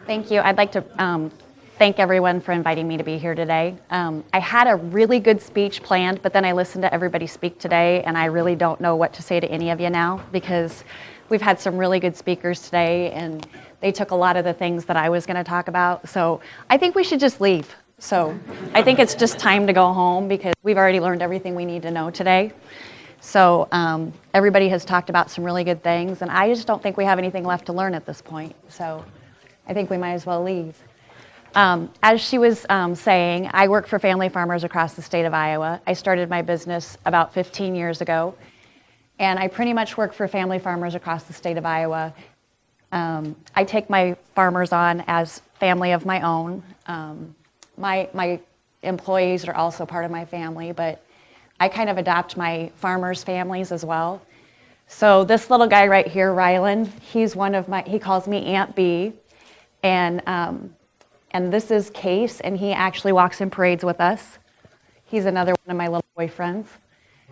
Thank you. I'd like to thank everyone for inviting me to be here today. I had a really good speech planned, but then I listened to everybody speak today, and I really don't know what to say to any of you now because we've had some really good speakers today, and they took a lot of the things that I was going to talk about. So I think we should just leave. So I think it's just time to go home because we've already learned everything we need to know today. So everybody has talked about some really good things, and I just don't think we have anything left to learn at this point. So I think we might as well leave. As she was saying, I work for family farmers across the state of Iowa. I started my business about 15 years ago, and I pretty much work for family farmers across the state of Iowa. I take my farmers on as family of my own. My employees are also part of my family, but I kind of adopt my farmers' families as well. So this little guy right here, Rylan, he's one of my, he calls me Aunt B. And this is Case, and he actually walks in parades with us. He's another one of my little boyfriends.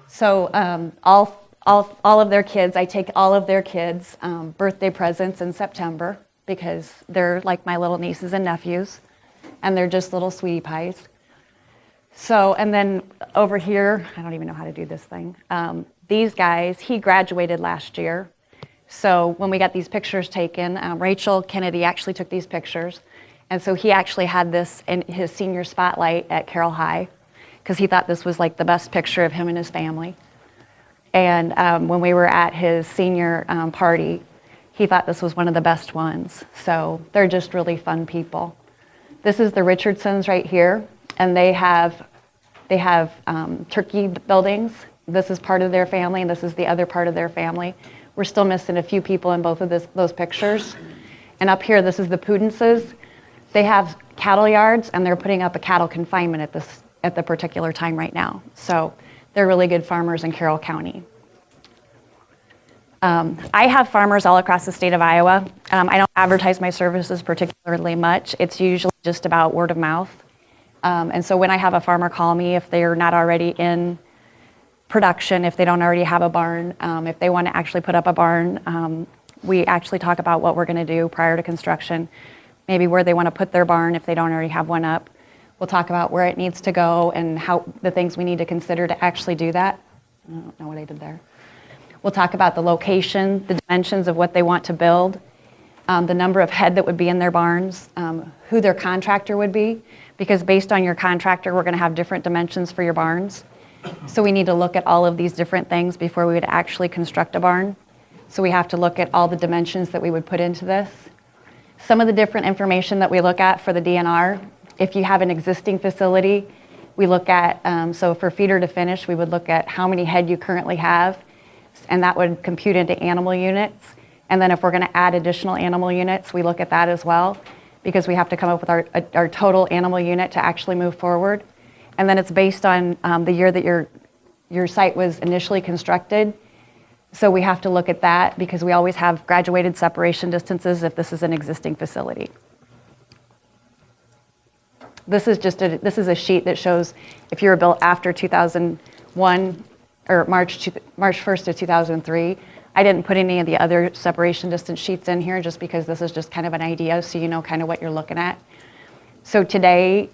So all of their kids, I take all of their kids' birthday presents in September because they're like my little nieces and nephews, and they're just little sweetie pies. So, and then over here, I don't even know how to do this thing. These guys, he graduated last year. So when we got these pictures taken, Rachel Kennedy actually took these pictures. And so he actually had this in his senior spotlight at Carroll High because he thought this was like the best picture of him and his family. And when we were at his senior party, he thought this was one of the best ones. So they're just really fun people. This is the Richardsons right here, and they have turkey buildings. This is part of their family, and this is the other part of their family. We're still missing a few people in both of those pictures. And up here, this is the Pudences. They have cattle yards, and they're putting up a cattle confinement at the particular time right now. So they're really good farmers in Carroll County. I have farmers all across the state of Iowa. I don't advertise my services particularly much. It's usually just about word of mouth. And so when I have a farmer call me, if they're not already in production, if they don't already have a barn, if they want to actually put up a barn, we actually talk about what we're going to do prior to construction, maybe where they want to put their barn if they don't already have one up. We'll talk about where it needs to go and how the things we need to consider to actually do that. I don't know what I did there. We'll talk about the location, the dimensions of what they want to build, the number of head that would be in their barns, who their contractor would be, because based on your contractor, we're going to have different dimensions for your barns. So we need to look at all of these different things before we would actually construct a barn. So we have to look at all the dimensions that we would put into this. Some of the different information that we look at for the DNR, if you have an existing facility, we look at, so for feeder to finish, we would look at how many head you currently have, and that would compute into animal units. And then if we're going to add additional animal units, we look at that as well, because we have to come up with our total animal unit to actually move forward. And then it's based on the year that your site was initially constructed. So we have to look at that because we always have graduated separation distances if this is an existing facility. This is a sheet that shows if you were built after 2001 or March 1st of 2003. I didn't put any of the other separation distance sheets in here just because this is just kind of an idea so you know kind of what you're looking at. So today,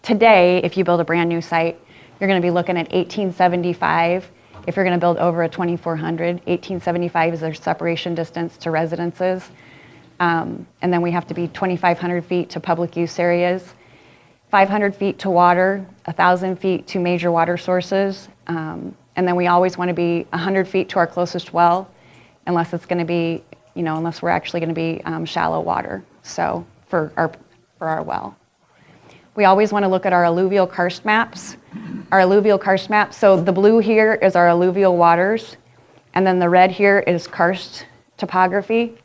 if you build a brand new site, you're going to be looking at 1875. If you're going to build over a 2400, 1875 is their separation distance to residences. And then we have to be 2,500 feet to public use areas, 500 feet to water, 1,000 feet to major water sources. And then we always want to be 100 feet to our closest well, unless it's going to be, unless we're actually going to be shallow water. So for our well. We always want to look at our alluvial karst maps. Our alluvial karst maps, so the blue here is our alluvial waters, and then the red here is karst topography.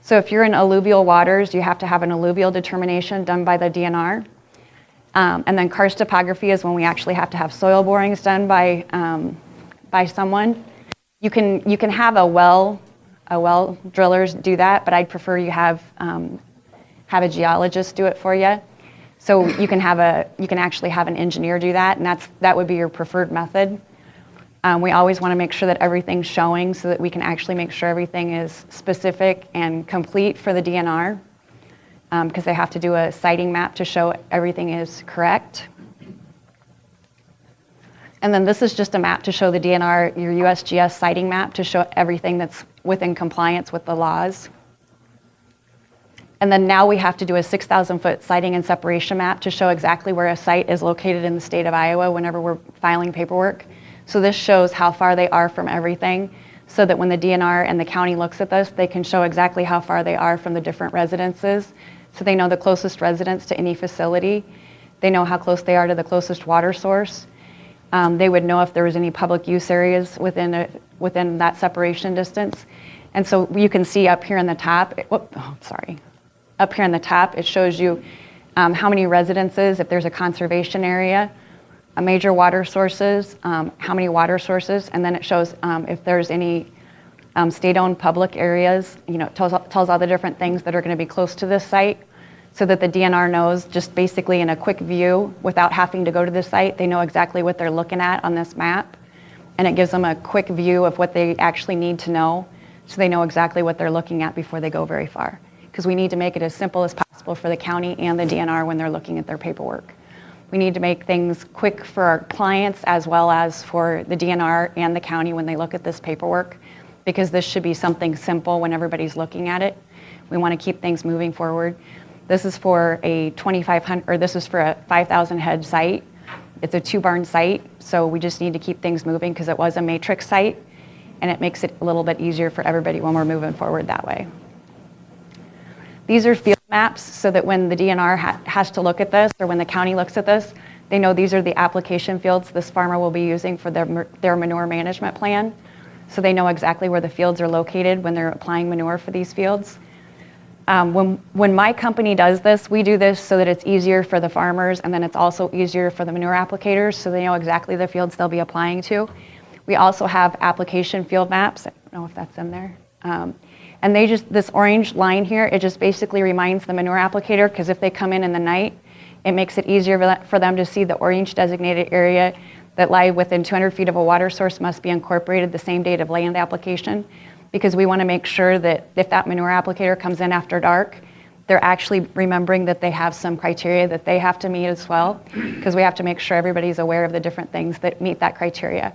So if you're in alluvial waters, you have to have an alluvial determination done by the DNR. And then karst topography is when we actually have to have soil borings done by someone. You can have a well drillers do that, but I'd prefer you have a geologist do it for you. So you can actually have an engineer do that, and that would be your preferred method. We always want to make sure that everything's showing so that we can actually make sure everything is specific and complete for the DNR. because they have to do a siting map to show everything is correct. And then this is just a map to show the DNR, your USGS siting map to show everything that's within compliance with the laws. And then now we have to do a 6,000-foot siting and separation map to show exactly where a site is located in the state of Iowa whenever we're filing paperwork. So this shows how far they are from everything, so that when the DNR and the county looks at this, they can show exactly how far they are from the different residences. So they know the closest residence to any facility. They know how close they are to the closest water source. They would know if there was any public use areas within that separation distance. And so you can see up here in the top, up here in the top, it shows you how many residences, if there's a conservation area, a major water sources, how many water sources, and then it shows if there's any state-owned public areas. It tells all the different things that are going to be close to this site, so that the DNR knows just basically in a quick view without having to go to the site. They know exactly what they're looking at on this map, and it gives them a quick view of what they actually need to know, so they know exactly what they're looking at before they go very far. Because we need to make it as simple as possible for the county and the DNR when they're looking at their paperwork. We need to make things quick for our clients as well as for the DNR and the county when they look at this paperwork, because this should be something simple when everybody's looking at it. We want to keep things moving forward. This is for a 2,500, or this is for a 5,000 head site. It's a 2-barn site, so we just need to keep things moving because it was a matrix site, and it makes it a little bit easier for everybody when we're moving forward that way. These are field maps so that when the DNR has to look at this, or when the county looks at this, they know these are the application fields this farmer will be using for their manure management plan. So they know exactly where the fields are located when they're applying manure for these fields. When my company does this, we do this so that it's easier for the farmers, and then it's also easier for the manure applicators, so they know exactly the fields they'll be applying to. We also have application field maps. I don't know if that's in there. And this orange line here, it just basically reminds the manure applicator, because if they come in the night, it makes it easier for them to see the orange designated area that lie within 200 feet of a water source must be incorporated the same date of land application, because we want to make sure that if that manure applicator comes in after dark, they're actually remembering that they have some criteria that they have to meet as well, because we have to make sure everybody's aware of the different things that meet that criteria.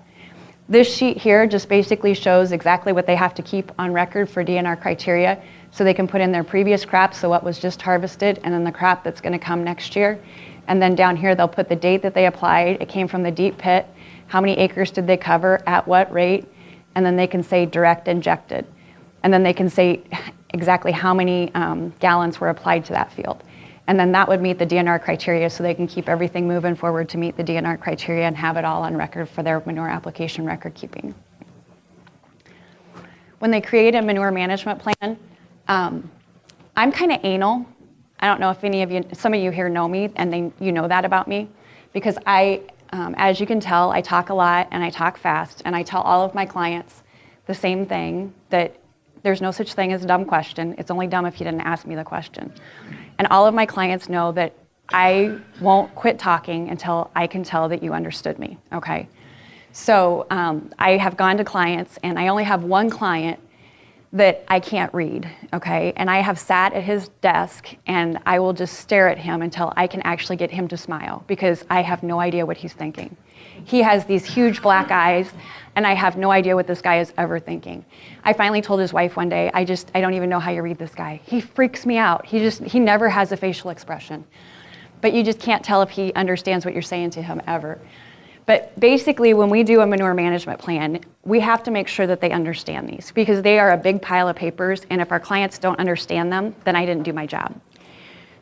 This sheet here just basically shows exactly what they have to keep on record for DNR criteria, so they can put in their previous crop, so what was just harvested, and then the crop that's going to come next year. And then down here they'll put the date that they applied, it came from the deep pit, how many acres did they cover, at what rate, and then they can say direct injected. And then they can say exactly how many gallons were applied to that field. And then that would meet the DNR criteria, so they can keep everything moving forward to meet the DNR criteria and have it all on record for their manure application record keeping. When they create a manure management plan, I'm kind of anal. I don't know if some of you here know me, and you know that about me, because as you can tell, I talk a lot and I talk fast, and I tell all of my clients the same thing, that there's no such thing as a dumb question. It's only dumb if you didn't ask me the question. And all of my clients know that I won't quit talking until I can tell that you understood me, okay? So I have gone to clients, and I only have one client that I can't read, okay? And I have sat at his desk, and I will just stare at him until I can actually get him to smile, because I have no idea what he's thinking. He has these huge black eyes, and I have no idea what this guy is ever thinking. I finally told his wife one day, I don't even know how you read this guy. He freaks me out. He never has a facial expression. But you just can't tell if he understands what you're saying to him ever. But basically, when we do a manure management plan, we have to make sure that they understand these, because they are a big pile of papers, and if our clients don't understand them, then I didn't do my job.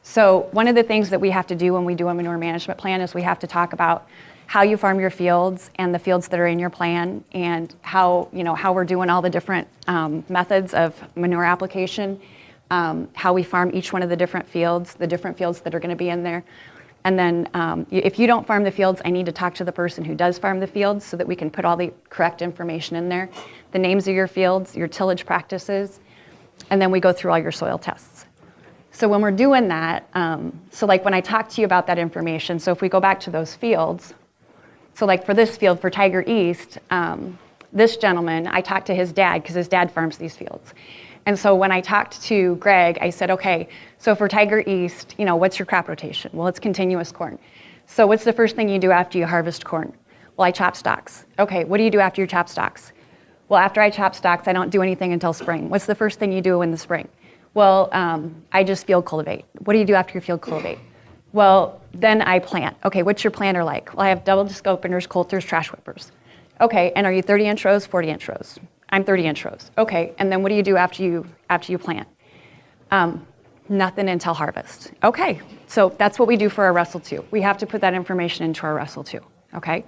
So one of the things that we have to do when we do a manure management plan is we have to talk about how you farm your fields and the fields that are in your plan, and how we're doing all the different methods of manure application, how we farm each one of the different fields that are going to be in there. And then if you don't farm the fields, I need to talk to the person who does farm the fields so that we can put all the correct information in there. The names of your fields, your tillage practices, and then we go through all your soil tests. So when we're doing that, so like when I talk to you about that information, so if we go back to those fields, so like for this field, for Tiger East, this gentleman, I talked to his dad, because his dad farms these fields. And so when I talked to Greg, I said, okay, so for Tiger East, what's your crop rotation? Well, it's continuous corn. So what's the first thing you do after you harvest corn? Well, I chop stalks. Okay, what do you do after you chop stalks? Well, after I chop stalks, I don't do anything until spring. What's the first thing you do in the spring? Well, I just field cultivate. What do you do after you field cultivate? Well, then I plant. Okay, what's your planter like? Well, I have double disc openers, coulters, trash whippers. Okay, and are you 30-inch rows, 40-inch rows? I'm 30-inch rows. Okay, and then what do you do after you plant? Nothing until harvest. Okay, so that's what we do for our Russell 2. We have to put that information into our Russell 2, okay?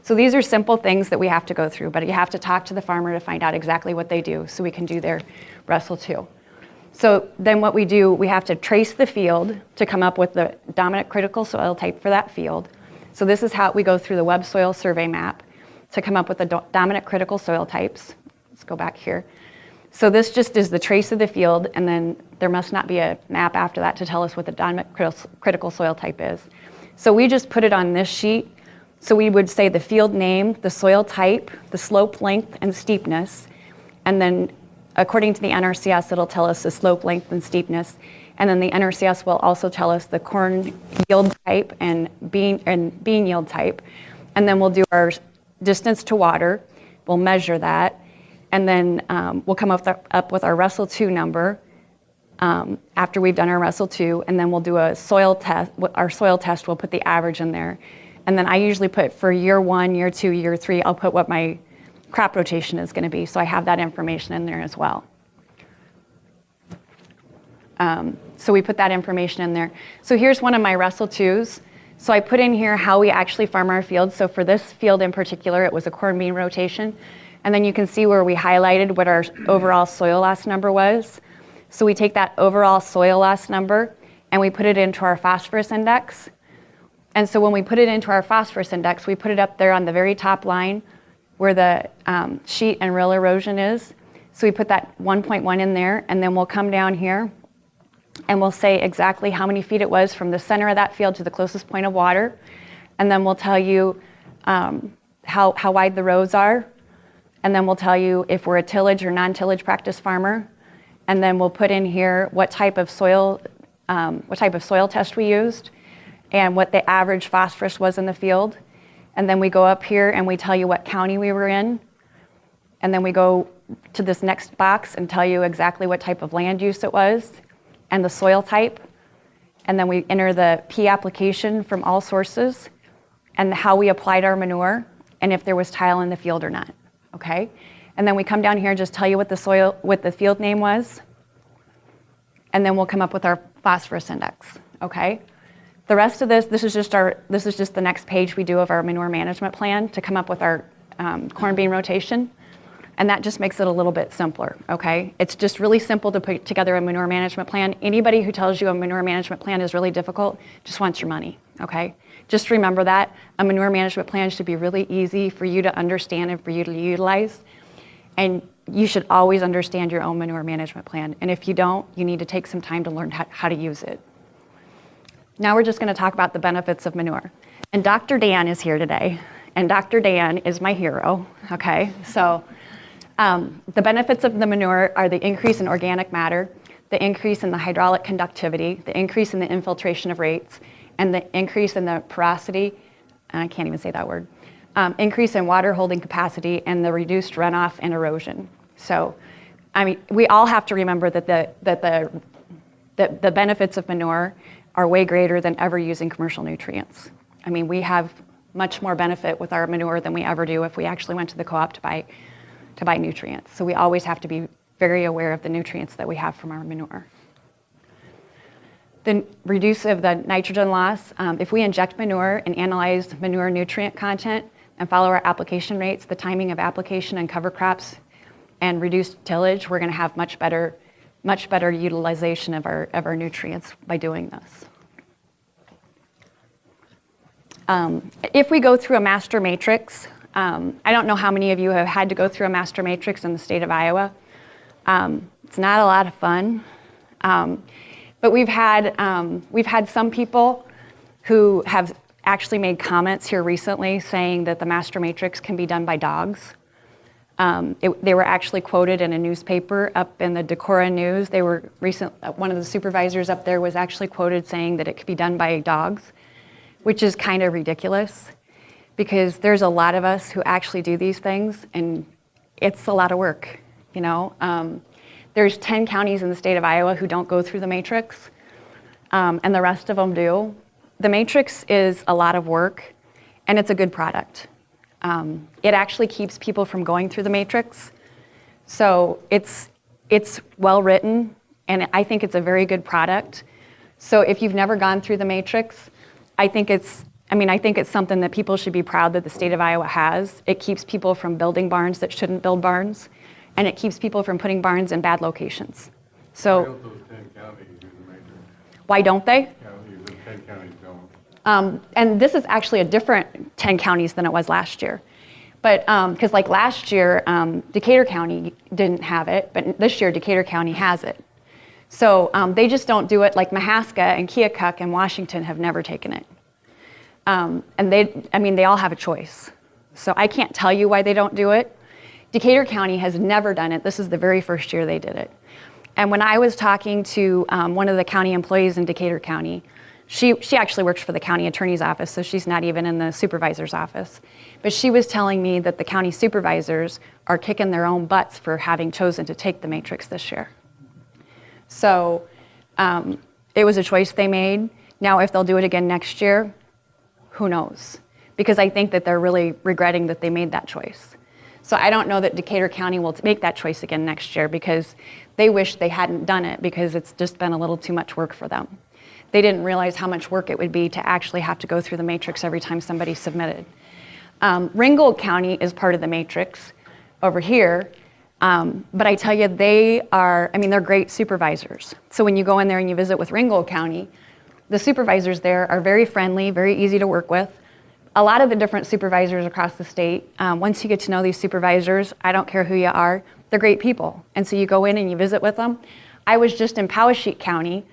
So these are simple things that we have to go through, but you have to talk to the farmer to find out exactly what they do so we can do their Russell 2. So then what we do, we have to trace the field to come up with the dominant critical soil type for that field. So this is how we go through the web soil survey map to come up with the dominant critical soil types. Let's go back here. So this just is the trace of the field, and then there must not be a map after that to tell us what the dominant critical soil type is. So we just put it on this sheet. So we would say the field name, the soil type, the slope length and steepness, and then according to the NRCS, it'll tell us the slope length and steepness, and then the NRCS will also tell us the corn yield type and bean yield type, and then we'll do our distance to water. We'll measure that, and then we'll come up with our Russell 2 number after we've done our Russell 2, and then we'll do a soil test. Our soil test, we'll put the average in there, and then I usually put for year 1, year 2, year 3, I'll put what my crop rotation is going to be, so I have that information in there as well. So we put that information in there. So here's one of my Russell 2s. So I put in here how we actually farm our field. So for this field in particular, it was a corn bean rotation. And then you can see where we highlighted what our overall soil loss number was. So we take that overall soil loss number and we put it into our phosphorus index. And so when we put it into our phosphorus index, we put it up there on the very top line where the sheet and rill erosion is. So we put that 1.1 in there, and then we'll come down here and we'll say exactly how many feet it was from the center of that field to the closest point of water. And then we'll tell you how wide the rows are. And then we'll tell you if we're a tillage or non-tillage practice farmer. And then we'll put in here what type of soil test we used and what the average phosphorus was in the field. And then we go up here and we tell you what county we were in. And then we go to this next box and tell you exactly what type of land use it was and the soil type. And then we enter the P application from all sources and how we applied our manure and if there was tile in the field or not, okay? And then we come down here and just tell you what the field name was. And then we'll come up with our phosphorus index, okay? The rest of this is just the next page we do of our manure management plan to come up with our corn bean rotation. And that just makes it a little bit simpler, okay? It's just really simple to put together a manure management plan. Anybody who tells you a manure management plan is really difficult just wants your money, okay? Just remember that. A manure management plan should be really easy for you to understand and for you to utilize. And you should always understand your own manure management plan. And if you don't, you need to take some time to learn how to use it. Now we're just going to talk about the benefits of manure. And Dr. Dan is here today. And Dr. Dan is my hero, okay? So the benefits of the manure are the increase in organic matter, the increase in the hydraulic conductivity, the increase in the infiltration of rates, and the increase in the porosity, I can't even say that word, increase in water holding capacity, and the reduced runoff and erosion. So, I mean, we all have to remember that the benefits of manure are way greater than ever using commercial nutrients. I mean, we have much more benefit with our manure than we ever do if we actually went to the co-op to buy nutrients. So we always have to be very aware of the nutrients that we have from our manure. The reduce of the nitrogen loss, if we inject manure and analyze manure nutrient content and follow our application rates, the timing of application and cover crops, and reduced tillage, we're going to have much better utilization of our nutrients by doing this. If we go through a master matrix, I don't know how many of you have had to go through a master matrix in the state of Iowa. It's not a lot of fun, but we've had some people who have actually made comments here recently saying that the master matrix can be done by dogs. They were actually quoted in a newspaper up in the Decorah News. They were one of the supervisors up there was actually quoted saying that it could be done by dogs, which is kind of ridiculous because there's a lot of us who actually do these things and it's a lot of work, you know. There's 10 counties in the state of Iowa who don't go through the matrix, and the rest of them do. The matrix is a lot of work and it's a good product. It actually keeps people from going through the matrix. So it's well written, and I think it's a very good product. So if you've never gone through the matrix, I think it's something that people should be proud that the state of Iowa has. It keeps people from building barns that shouldn't build barns, and it keeps people from putting barns in bad locations. So why don't those 10 counties do the matrix? Why don't they? The 10 counties don't. And this is actually a different 10 counties than it was last year. But, because like last year, Decatur County didn't have it, but this year Decatur County has it. So they just don't do it, like Mahaska and Keokuk and Washington have never taken it. And they all have a choice. So I can't tell you why they don't do it. Decatur County has never done it. This is the very first year they did it. And when I was talking to one of the county employees in Decatur County, she actually works for the county attorney's office, so she's not even in the supervisor's office. But she was telling me that the county supervisors are kicking their own butts for having chosen to take the matrix this year. So it was a choice they made. Now, if they'll do it again next year, who knows? Because I think that they're really regretting that they made that choice. So I don't know that Decatur County will make that choice again next year because they wish they hadn't done it because it's just been a little too much work for them. They didn't realize how much work it would be to actually have to go through the matrix every time somebody submitted. Ringgold County is part of the matrix over here, but I tell you, they're great supervisors. So when you go in there and you visit with Ringgold County, the supervisors there are very friendly, very easy to work with. A lot of the different supervisors across the state, once you get to know these supervisors, I don't care who you are, they're great people. And so you go in and you visit with them. I was just in Powesheik County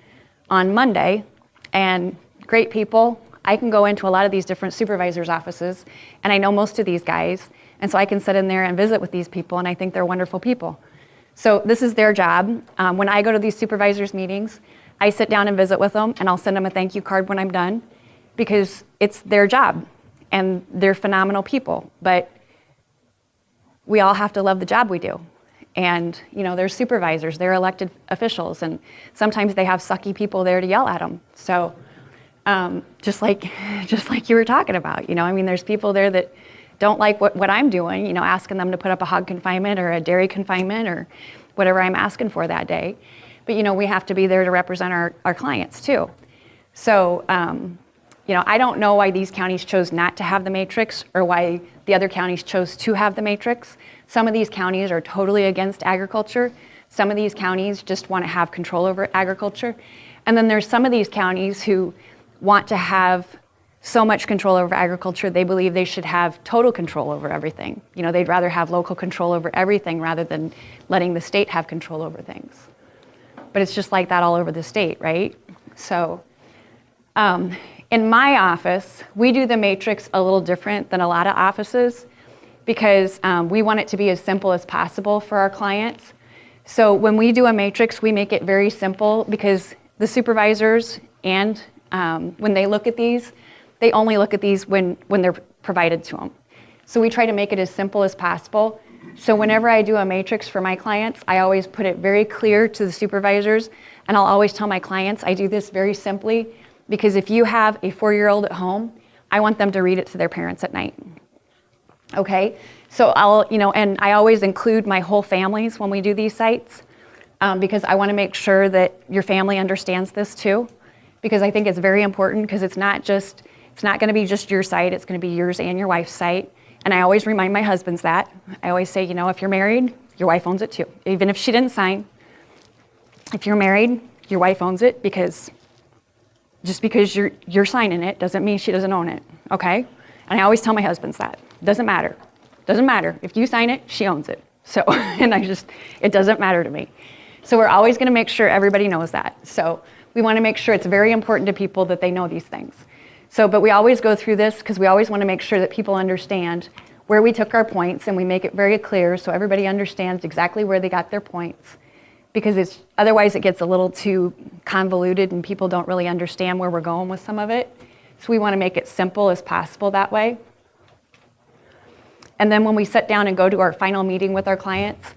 on Monday, and great people. I can go into a lot of these different supervisors' offices, and I know most of these guys, and so I can sit in there and visit with these people, and I think they're wonderful people. So this is their job. When I go to these supervisors' meetings, I sit down and visit with them, and I'll send them a thank you card when I'm done, because it's their job, and they're phenomenal people. But we all have to love the job we do. And, they're supervisors, they're elected officials, and sometimes they have sucky people there to yell at them. So just like you were talking about, there's people there that don't like what I'm doing, asking them to put up a hog confinement or a dairy confinement or whatever I'm asking for that day. But, we have to be there to represent our clients too. So, I don't know why these counties chose not to have the matrix or why the other counties chose to have the matrix. Some of these counties are totally against agriculture. Some of these counties just want to have control over agriculture. And then there's some of these counties who want to have so much control over agriculture, they believe they should have total control over everything. They'd rather have local control over everything rather than letting the state have control over things. But it's just like that all over the state, right? So in my office, we do the matrix a little different than a lot of offices because we want it to be as simple as possible for our clients. So when we do a matrix, we make it very simple because the supervisors and when they look at these, they only look at these when they're provided to them. So we try to make it as simple as possible. So whenever I do a matrix for my clients, I always put it very clear to the supervisors, and I'll always tell my clients I do this very simply because if you have a 4-year-old at home, I want them to read it to their parents at night. Okay, so and I always include my whole families when we do these sites because I want to make sure that your family understands this too, because I think it's very important because it's not going to be just your site, it's going to be yours and your wife's site. And I always remind my husbands that. I always say, if you're married, your wife owns it too. Even if she didn't sign, if you're married, your wife owns it because just because you're signing it doesn't mean she doesn't own it, okay? And I always tell my husbands that. Doesn't matter. Doesn't matter. If you sign it, she owns it. So, it doesn't matter to me. So we're always gonna make sure everybody knows that. So we wanna make sure it's very important to people that they know these things. So, but we always go through this because we always wanna make sure that people understand where we took our points, and we make it very clear so everybody understands exactly where they got their points, because otherwise it gets a little too convoluted and people don't really understand where we're going with some of it. So we want to make it simple as possible that way. And then when we sit down and go to our final meeting with our clients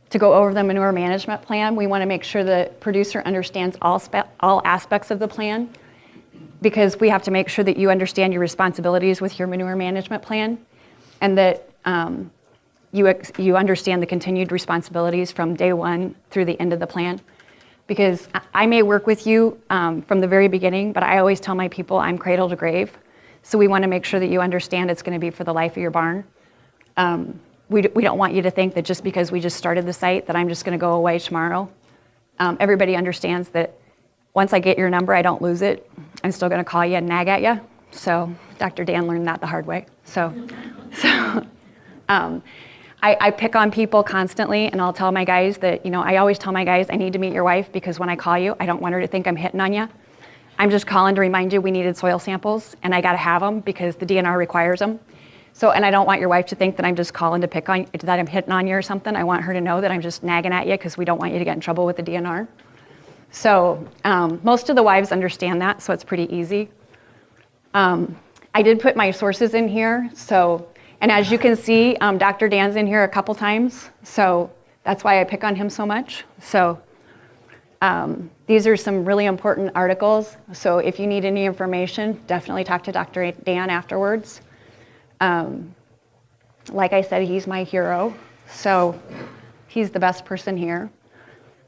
to go over the manure management plan, we want to make sure the producer understands all aspects of the plan, because we have to make sure that you understand your responsibilities with your manure management plan, and that you understand the continued responsibilities from day one through the end of the plan. Because I may work with you from the very beginning, but I always tell my people I'm cradle to grave. So we want to make sure that you understand it's going to be for the life of your barn. We don't want you to think that just because we just started the site that I'm just going to go away tomorrow. Everybody understands that once I get your number, I don't lose it. I'm still going to call you and nag at you. So Dr. Dan learned that the hard way. I pick on people constantly, and I'll tell my guys that, I always tell my guys, I need to meet your wife, because when I call you, I don't want her to think I'm hitting on you. I'm just calling to remind you we needed soil samples, and I got to have them because the DNR requires them. So, and I don't want your wife to think that I'm just calling to pick on, that I'm hitting on you or something. I want her to know that I'm just nagging at you because we don't want you to get in trouble with the DNR. So most of the wives understand that, so it's pretty easy. I did put my sources in here, and as you can see, Dr. Dan's in here a couple times, so that's why I pick on him so much. So these are some really important articles, so if you need any information, definitely talk to Dr. Dan afterwards. Like I said, he's my hero, so he's the best person here.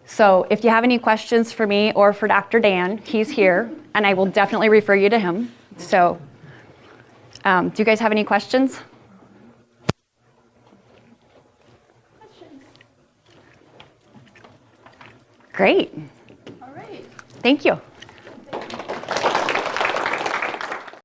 So if you have any questions for me or for Dr. Dan, he's here, and I will definitely refer you to him. So do you guys have any questions? Great. All right. Thank you.